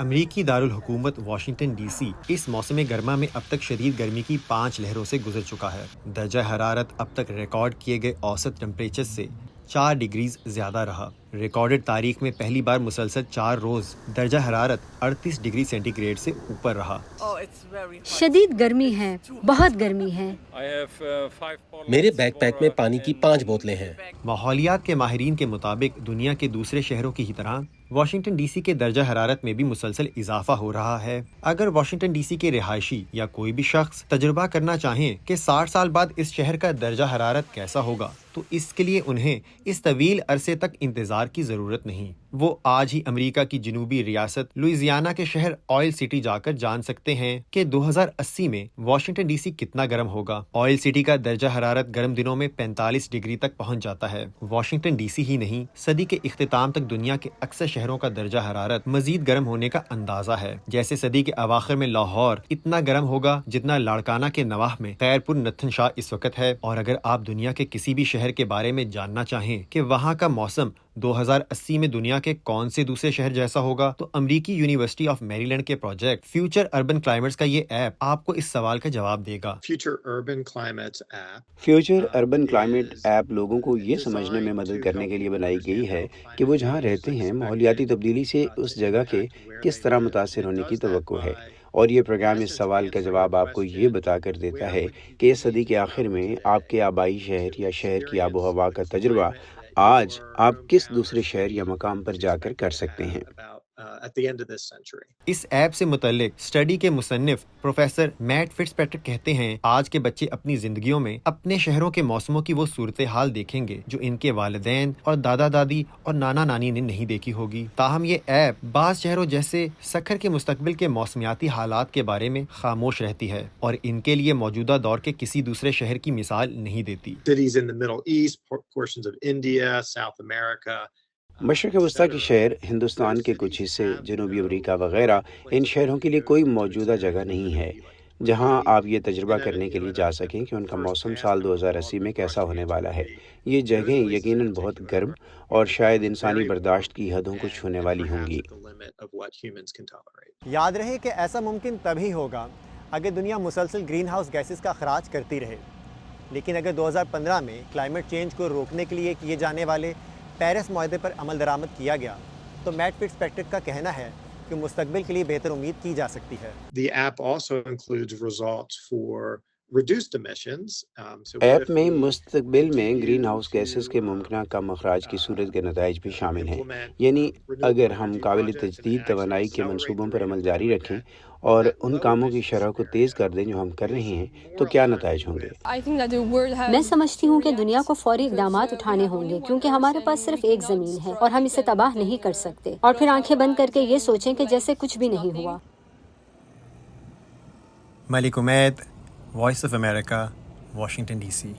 امریکی دارالحکومت Washington D سی اس موسم گرما میں اب تک شدید گرمی کی 5 لہروں سے گزر چکا ہے۔ درجہ حرارت اب تک ریکارڈ کیے گئے اوسط ٹمپریچر سے 4 ڈگریز زیادہ رہا۔ ریکارڈڈ تاریخ میں پہلی بار مسلسل 4 روز درجہ حرارت 38 ڈگری سینٹی گریڈ سے اوپر رہا۔ شدید گرمی ہے، بہت گرمی ہے۔ میرے بیک پیک میں پانی کی 5 بوتلیں ہیں۔ ماحولیات کے ماہرین کے مطابق دنیا کے دوسرے شہروں کی ہی طرح واشنگٹن ڈی سی کے درجہ حرارت میں بھی مسلسل اضافہ ہو رہا ہے۔ اگر واشنگٹن ڈی سی کے رہائشی یا کوئی بھی شخص تجربہ کرنا چاہیں کہ 60 سال بعد اس شہر کا درجہ حرارت کیسا ہوگا، تو اس کے لیے انہیں اس طویل عرصے تک انتظار کی ضرورت نہیں۔ وہ آج ہی امریکہ کی جنوبی ریاست لوئزیانا کے شہر آئل سٹی جا کر جان سکتے ہیں کہ 2080 میں واشنگٹن ڈی سی کتنا گرم ہوگا۔ آئل سٹی کا درجہ حرارت گرم دنوں میں 45 ڈگری تک پہنچ جاتا ہے۔ واشنگٹن ڈی سی ہی نہیں، صدی کے اختتام تک دنیا کے اکثر شہروں کا درجہ حرارت مزید گرم ہونے کا اندازہ ہے۔ جیسے صدی کے اواخر میں لاہور اتنا گرم ہوگا جتنا لاڑکانہ کے نواح میں خیرپور نتھن شاہ اس وقت ہے۔ اور اگر آپ دنیا کے کسی بھی شہر کے بارے میں جاننا چاہیں کہ وہاں کا موسم 2080 میں دنیا کے کون سے دوسرے شہر جیسا ہوگا، تو امریکی یونیورسٹی آف میری لینڈ کے پروجیکٹ فیوچر اربن کلائمیٹس کا یہ ایپ آپ کو اس سوال کا جواب دے گا۔ فیوچر اربن کلائمیٹ ایپ لوگوں کو یہ سمجھنے میں مدد کرنے کے لیے بنائی گئی ہے کہ وہ جہاں رہتے ہیں ماحولیاتی تبدیلی سے اس جگہ کے کس طرح متاثر ہونے کی توقع ہے، اور یہ پروگرام اس سوال کا جواب آپ کو یہ بتا کر دیتا ہے کہ اس صدی کے آخر میں آپ کے آبائی شہر یا شہر کی آب و ہوا کا تجربہ آج آپ کس دوسرے شہر یا مقام پر جا کر سکتے ہیں۔ اس ایپ سے متعلق اسٹڈی کے مصنف پروفیسر میٹ فٹز پیٹرک کہتے ہیں، آج کے بچے اپنی زندگیوں میں اپنے شہروں کے موسموں کی وہ صورتحال دیکھیں گے جو ان کے والدین اور دادا دادی اور نانا نانی نے نہیں دیکھی ہوگی۔ تاہم یہ ایپ بعض شہروں جیسے سکھر کے مستقبل کے موسمیاتی حالات کے بارے میں خاموش رہتی ہے اور ان کے لیے موجودہ دور کے کسی دوسرے شہر کی مثال نہیں دیتی۔ مشرق وسطیٰ کے شہر، ہندوستان کے کچھ حصے، جنوبی امریکہ وغیرہ، ان شہروں کے لیے کوئی موجودہ جگہ نہیں ہے جہاں آپ یہ تجربہ کرنے کے لیے جا سکیں کہ ان کا موسم سال 2080 میں کیسا ہونے والا ہے۔ یہ جگہیں یقیناً بہت گرم اور شاید انسانی برداشت کی حدوں کو چھونے والی ہوں گی۔ یاد رہے کہ ایسا ممکن تبھی ہوگا اگر دنیا مسلسل گرین ہاؤس گیسز کا اخراج کرتی رہے، لیکن اگر 2015 میں کلائمیٹ چینج کو روکنے کے لیے کیے جانے والے پیرس معاہدے پر عمل درآمد کیا گیا، تو میٹ فٹز پیٹرک کا کہنا ہے کہ مستقبل کے لیے بہتر امید کی جا سکتی ہے۔ ایپ میں مستقبل میں گرین ہاؤس گیسز کے ممکنہ کم اخراج کی صورت کے نتائج بھی شامل ہیں، یعنی اگر ہم قابل تجدید توانائی کے منصوبوں پر عمل جاری رکھیں اور ان کاموں کی شرح کو تیز کر دیں جو ہم کر رہے ہیں، تو کیا نتائج ہوں گے؟ میں سمجھتی ہوں کہ دنیا کو فوری اقدامات اٹھانے ہوں گے، کیونکہ ہمارے پاس صرف ایک زمین ہے اور ہم اسے تباہ نہیں کر سکتے اور پھر آنکھیں بند کر کے یہ سوچیں کہ جیسے کچھ بھی نہیں ہوا۔ Malik Umeed, voice of America, Washington D C.